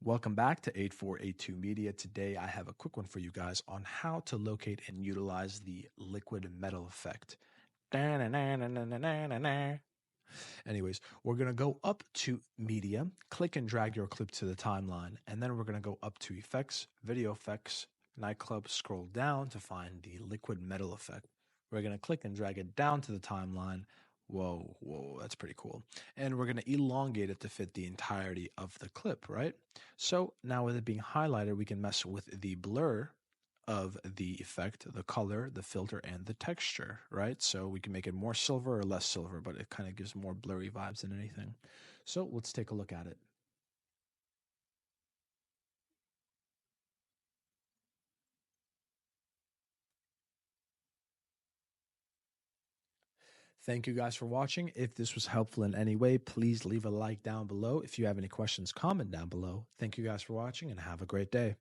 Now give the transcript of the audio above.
Welcome back to 8482 Media. Today I have a quick one for you guys on how to locate and utilize the liquid metal effect. Anyways, we're going to go up to Media, click and drag your clip to the timeline, and then we're going to go up to Effects, Video Effects, Nightclub, scroll down to find the liquid metal effect. We're going to click and drag it down to the timeline. Whoa, that's pretty cool. And we're going to elongate it to fit the entirety of the clip, right? So now with it being highlighted, we can mess with the blur of the effect, the color, the filter, and the texture, right? So we can make it more silver or less silver, but it kind of gives more blurry vibes than anything. So let's take a look at it. Thank you guys for watching. If this was helpful in any way, please leave a like down below. If you have any questions, comment down below. Thank you guys for watching and have a great day.